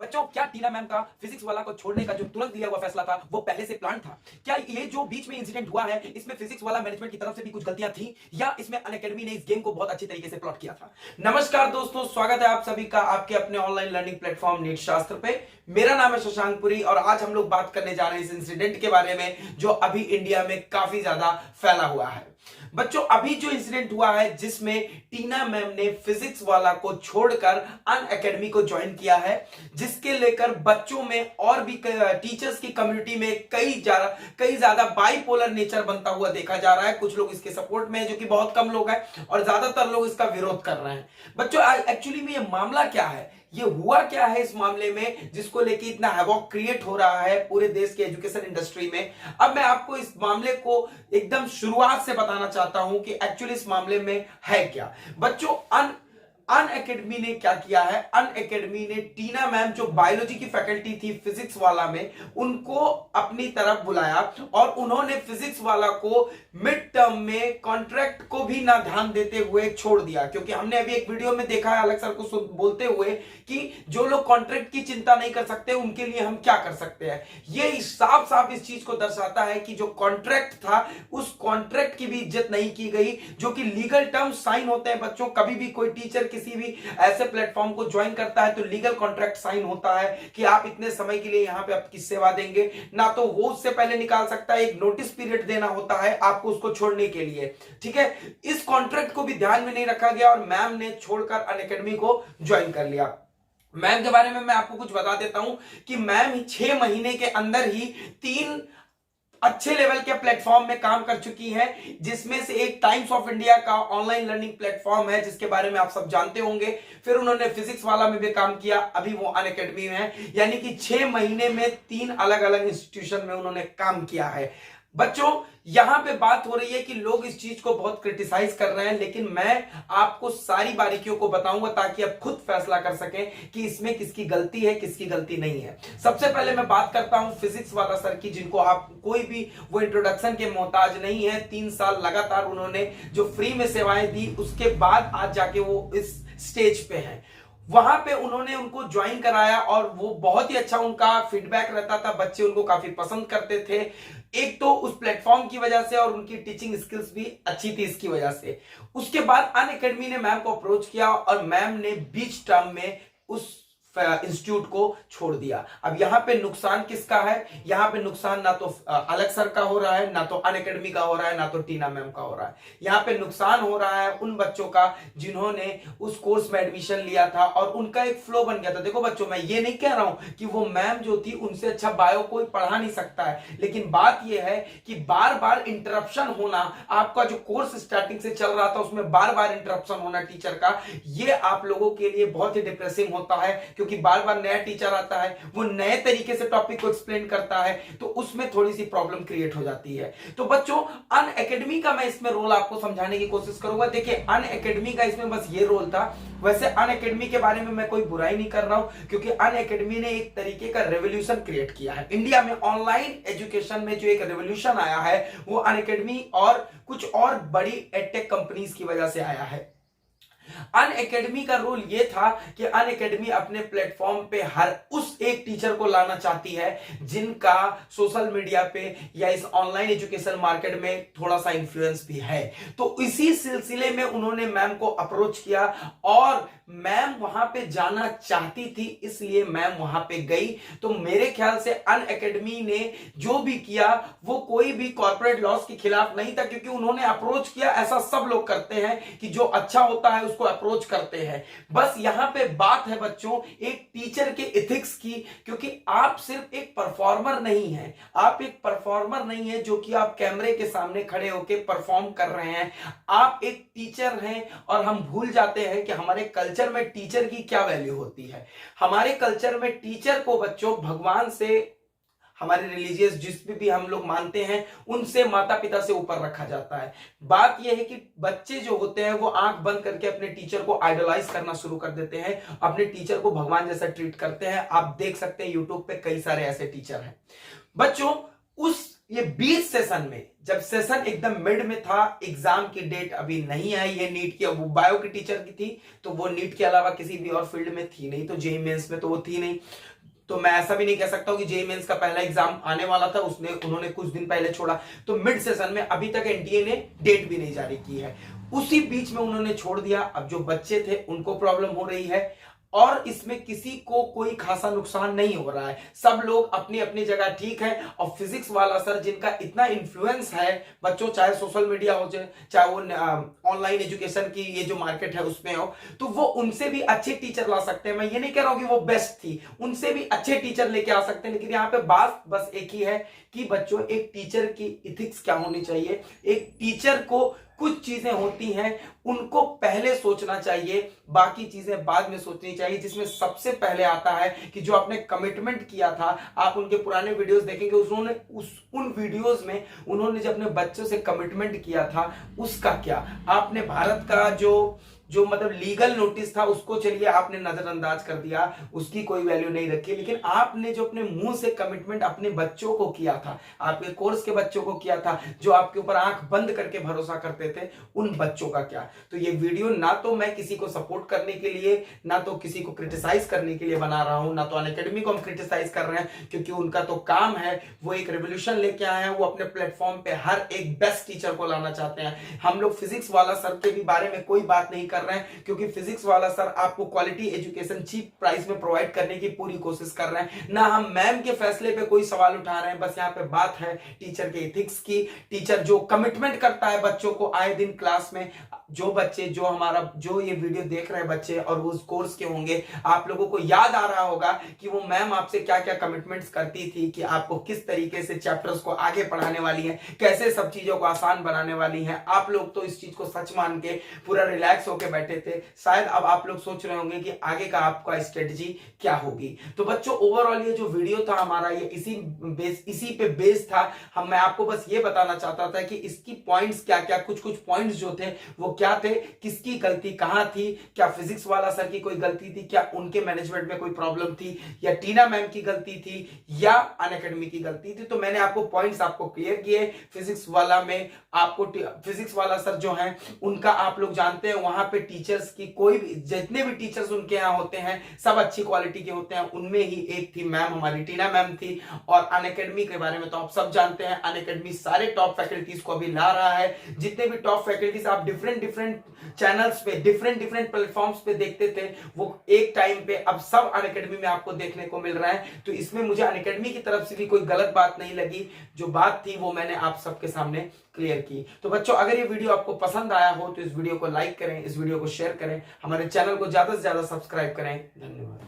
बच्चों, क्या टीना मैम का फिजिक्स वाला को छोड़ने का जो तुरंत लिया हुआ फैसला था वो पहले से प्लान था? क्या ये जो बीच में इंसिडेंट हुआ है इसमें फिजिक्स वाला मैनेजमेंट की तरफ से भी कुछ गलतियां थी, या इसमें अनअकैडमी ने इस गेम को बहुत अच्छे तरीके से प्लॉट किया था? नमस्कार दोस्तों, स्वागत है आप सभी का आपके अपने ऑनलाइन लर्निंग प्लेटफॉर्म नीट शास्त्र पे। मेरा नाम है शशांक पुरी और आज हम लोग बात करने जा रहे हैं इस इंसिडेंट के बारे में जो अभी इंडिया में काफी ज्यादा फैला हुआ है। बच्चों, अभी जो इंसिडेंट हुआ है जिसमें टीना मैम ने फिजिक्स वाला को छोड़कर अनअकैडमी को ज्वाइन किया है, जिसके लेकर बच्चों में और भी टीचर्स की कम्युनिटी में कई ज्यादा बाइपोलर नेचर बनता हुआ देखा जा रहा है। कुछ लोग इसके सपोर्ट में है, जो कि बहुत कम लोग हैं, और ज्यादातर लोग इसका विरोध कर रहे हैं। बच्चों, एक्चुअली में ये मामला क्या है, ये हुआ क्या है इस मामले में जिसको लेके इतना हैवॉक क्रिएट हो रहा है पूरे देश के एजुकेशन इंडस्ट्री में। अब मैं आपको इस मामले को एकदम शुरुआत से बताना चाहता हूं कि एक्चुअली इस मामले में है क्या। बच्चों, अनअकैडमी ने क्या किया है, अनअकैडमी ने टीना मैम जो बायोलॉजी की फैकल्टी थी फिजिक्स वाला में, उनको अपनी तरफ बुलाया और उन्होंने फिजिक्स वाला को मिड टर्म में कॉन्ट्रैक्ट को भी ना ध्यान देते हुए छोड़ दिया। क्योंकि हमने अभी एक वीडियो में देखा है अलग सर को बोलते हुए कि जो लोग कॉन्ट्रैक्ट की चिंता नहीं कर सकते उनके लिए हम क्या कर सकते हैं। ये साफ साफ इस चीज को दर्शाता है कि जो कॉन्ट्रैक्ट था उस कॉन्ट्रैक्ट की भी इज्जत नहीं की गई, जो कि लीगल टर्म साइन होते हैं। बच्चों, कभी भी कोई टीचर किसी भी ऐसे प्लेटफॉर्म को ज्वाइन करता है तो लीगल कॉन्ट्रैक्ट साइन होता है कि आप इतने समय के लिए यहां पे आपकी सेवा देंगे, ना तो वो उससे पहले निकाल सकता है, एक नोटिस पीरियड देना होता है आपको उसको छोड़ने के लिए। ठीक है, इस कॉन्ट्रैक्ट को भी ध्यान में नहीं रखा गया और मैम ने छोड़कर अनअकैडमी को ज्वाइन कर लिया। मैम के बारे में मैं आपको कुछ बता देता हूं कि मैम 6 महीने के अंदर ही 3 अच्छे लेवल के प्लेटफॉर्म में काम कर चुकी है, जिसमें से एक टाइम्स ऑफ इंडिया का ऑनलाइन लर्निंग प्लेटफॉर्म है जिसके बारे में आप सब जानते होंगे। फिर उन्होंने फिजिक्स वाला में भी काम किया, अभी वो अनअकैडमी में है। यानी कि 6 महीने में 3 अलग अलग इंस्टीट्यूशन में उन्होंने काम किया है। बच्चों, यहां पे बात हो रही है कि लोग इस चीज को बहुत क्रिटिसाइज कर रहे हैं, लेकिन मैं आपको सारी बारीकियों को बताऊंगा ताकि आप खुद फैसला कर सकें कि इसमें किसकी गलती है किसकी गलती नहीं है। सबसे पहले मैं बात करता हूं फिजिक्स वाला सर की, जिनको आप कोई भी वो इंट्रोडक्शन के मोहताज नहीं है। 3 साल लगातार उन्होंने जो फ्री में सेवाएं दी, उसके बाद आज जाके वो इस स्टेज पे हैं। वहां पे उन्होंने उनको ज्वाइन कराया और वो बहुत ही अच्छा उनका फीडबैक रहता था, बच्चे उनको काफी पसंद करते थे। एक तो उस प्लेटफॉर्म की वजह से और उनकी टीचिंग स्किल्स भी अच्छी थी इसकी वजह से। उसके बाद अनअकैडमी ने मैम को अप्रोच किया और मैम ने बीच टर्म में उस इंस्टीट्यूट को छोड़ दिया। अब यहां पे नुकसान किसका है? यहां पे नुकसान ना तो अलग सर का हो रहा है, ना तो अनअकैडमी का हो रहा है, ना तो टीना मैम का हो रहा है। यहां पे नुकसान हो रहा है उन बच्चों का जिन्होंने उस कोर्स में एडमिशन लिया था और उनका एक फ्लो बन गया था। देखो बच्चों, मैं ये नहीं कह रहा हूं कि वो मैम जो थी उनसे अच्छा बायो कोई पढ़ा नहीं सकता है, लेकिन बात यह है कि बार बार इंटरप्शन होना, आपका जो कोर्स स्टार्टिंग से चल रहा था उसमें बार बार इंटरप्शन होना टीचर का, ये आप लोगों के लिए बहुत ही डिप्रेसिंग होता है। क्योंकि बार बार नया टीचर आता है, वो नए तरीके से टॉपिक को एक्सप्लेन करता है, तो उसमें थोड़ी सी प्रॉब्लम क्रिएट हो जाती है। तो बच्चों, अनअकैडमी का मैं इसमें रोल आपको समझाने की कोशिश करूंगा। देखिए, अनअकैडमी का इसमें बस ये रोल था। वैसे अनअकैडमी के बारे में मैं कोई बुराई नहीं कर रहा हूं, क्योंकि अनअकैडमी ने एक तरीके का रेवोल्यूशन क्रिएट किया है इंडिया में। ऑनलाइन एजुकेशन में जो एक रेवोल्यूशन आया है वो अनअकैडमी और कुछ और बड़ी एडटेक कंपनीज की वजह से आया है। अनअकैडमी का रोल यह था कि अनअकैडमी अपने प्लेटफॉर्म पे हर उस एक टीचर को लाना चाहती है जिनका सोशल मीडिया पे या इस ऑनलाइन एजुकेशन मार्केट में थोड़ा सा इंफ्लुएंस भी है। तो इसी सिलसिले में उन्होंने मैम को अप्रोच किया और मैम वहां पे जाना चाहती थी, इसलिए मैम वहां पे गई। तो मेरे ख्याल से अनअकैडमी ने जो भी किया वो कोई भी कॉर्पोरेट लॉस के खिलाफ नहीं था, क्योंकि उन्होंने अप्रोच किया। ऐसा सब लोग करते हैं कि जो अच्छा होता है उसको अप्रोच करते हैं। बस यहां पे बात है बच्चों एक टीचर के एथिक्स की, क्योंकि आप सिर्फ एक परफॉर्मर नहीं है, आप एक परफॉर्मर नहीं है जो कि आप कैमरे के सामने खड़े होकर परफॉर्म कर रहे हैं। आप एक टीचर हैं और हम भूल जाते हैं कि हमारे कल्चर में टीचर की क्या वैल्यू होती है। हमारे कल्चर में टीचर को बच्चों भगवान से, हमारे रिलीजियस जिस भी हम लोग मानते हैं उनसे, माता पिता से ऊपर रखा जाता है। बात यह है कि बच्चे जो होते हैं वो आंख बंद करके अपने टीचर को आइडलाइज करना शुरू कर देते हैं, अपने टीचर को भगवान जैसा ट्रीट करते हैं। आप देख सकते हैं यूट्यूब पे कई सारे ऐसे टीचर हैं। बच्चों, ये 20 सेशन में, जब सेशन एकदम मिड में था, एग्जाम की डेट अभी नहीं आई है नीट की, वो बायो की टीचर की थी तो वो नीट के अलावा किसी भी और फील्ड में थी नहीं, तो जेईई मेंस में तो वो थी नहीं। तो मैं ऐसा भी नहीं कह सकता हूं कि जेईई मेंस का पहला एग्जाम आने वाला था उन्होंने कुछ दिन पहले छोड़ा, तो मिड सेशन में अभी तक एनटीए ने डेट भी नहीं जारी की है, उसी बीच में उन्होंने छोड़ दिया। अब जो बच्चे थे उनको प्रॉब्लम हो रही है और इसमें किसी को कोई खासा नुकसान नहीं हो रहा है, सब लोग अपनी अपनी जगह ठीक है। और फिजिक्स वाला सर जिनका इतना इन्फ्लुएंस है बच्चों, चाहे सोशल मीडिया हो चाहे वो ऑनलाइन एजुकेशन की ये जो मार्केट है उसमें हो, तो वो उनसे भी अच्छे टीचर ला सकते हैं। मैं ये नहीं कह रहा हूं कि वो बेस्ट थी, उनसे भी अच्छे टीचर लेके आ सकते हैं, लेकिन यहाँ पे बात बस एक ही है कि बच्चों एक टीचर की इथिक्स क्या होनी चाहिए। एक टीचर को कुछ चीजें होती हैं उनको पहले सोचना चाहिए, बाकी चीजें बाद में सोचनी चाहिए, जिसमें सबसे पहले आता है कि जो आपने कमिटमेंट किया था। आप उनके पुराने वीडियोस देखेंगे, उन वीडियोस में उन्होंने जब अपने बच्चों से कमिटमेंट किया था उसका क्या, आपने भारत का जो मतलब लीगल नोटिस था उसको चलिए आपने नजरअंदाज कर दिया, उसकी कोई वैल्यू नहीं रखी, लेकिन आपने जो अपने मुंह से कमिटमेंट अपने बच्चों को किया था, आपके कोर्स के बच्चों को किया था, जो आपके ऊपर आंख बंद करके भरोसा करते थे, उन बच्चों का क्या। तो ये वीडियो ना तो मैं किसी को सपोर्ट करने के लिए, ना तो किसी को क्रिटिसाइज करने के लिए बना रहा हूं, ना तो अनअकैडमी को हम क्रिटिसाइज कर रहे हैं, क्योंकि उनका तो काम है, वो एक रेवोल्यूशन लेके आए हैं, वो अपने प्लेटफॉर्म पे हर एक बेस्ट टीचर को लाना चाहते हैं। हम लोग फिजिक्स वाला सर के भी बारे में कोई बात नहीं कर रहे हैं, क्योंकि फिजिक्स वाला सर आपको क्वालिटी एजुकेशन चीप प्राइस में प्रोवाइड करने की पूरी कोशिश कर रहे हैं। ना हम मैम के फैसले पे कोई सवाल उठा रहे हैं, बस यहाँ पे बात है टीचर के एथिक्स की। टीचर जो कमिटमेंट करता है बच्चों को आए दिन क्लास में, जो बच्चे जो ये वीडियो देख रहे हैं बच्चे और उस कोर्स के होंगे, आप लोगों को याद आ रहा होगा कि वो मैम आपसे क्या क्या कमिटमेंट्स करती थी, कि आपको किस तरीके से चैप्टर्स को आगे पढ़ाने वाली है, कैसे सब चीजों को आसान बनाने वाली है। आप लोग तो इस चीज को सच मान के पूरा रिलैक्स होकर बैठे थे, शायद अब आप लोग सोच रहे होंगे कि आगे का आपका स्ट्रेटजी क्या होगी। तो बच्चों ओवरऑल ये जो वीडियो था हमारा, ये इसी पे बेस था। मैं आपको बस ये बताना चाहता था कि इसकी पॉइंट्स क्या क्या, कुछ पॉइंट्स जो थे वो क्या थे, किसकी गलती कहां थी, क्या फिजिक्स वाला सर की कोई गलती थी, क्या उनके मैनेजमेंट में कोई प्रॉब्लम थी, या टीना मैम की गलती थी, या अनअकैडमी की गलती थी। तो मैंने आपको पॉइंट्स आपको क्लियर किए। फिजिक्स वाला में आपको फिजिक्स वाला सर जो है उनका आप लोग जानते हैं, वहां पे टीचर्स की कोई भी, जितने भी टीचर्स उनके यहाँ होते हैं सब अच्छी क्वालिटी के होते हैं। उनमें ही एक थी मैम, हमारी टीना मैम थी। और अनअकैडमी के बारे में तो आप सब जानते हैं, अनअकैडमी सारे टॉप फैकल्टीज को अभी ला रहा है। जितने भी टॉप फैकल्टीज आप डिफरेंट चैनल्स पे, डिफरेंट प्लेटफॉर्म्स पे देखते थे, वो एक टाइम पे अब सब अनअकैडमी में आपको देखने को मिल रहा है। तो इसमें मुझे अनअकैडमी की तरफ से भी कोई गलत बात नहीं लगी, जो बात थी वो मैंने आप सबके सामने क्लियर की। तो बच्चों अगर ये वीडियो आपको पसंद आया हो तो इस वीडियो को लाइक करें, इस वीडियो को शेयर करें, हमारे चैनल को ज्यादा से ज्यादा सब्सक्राइब करें। धन्यवाद।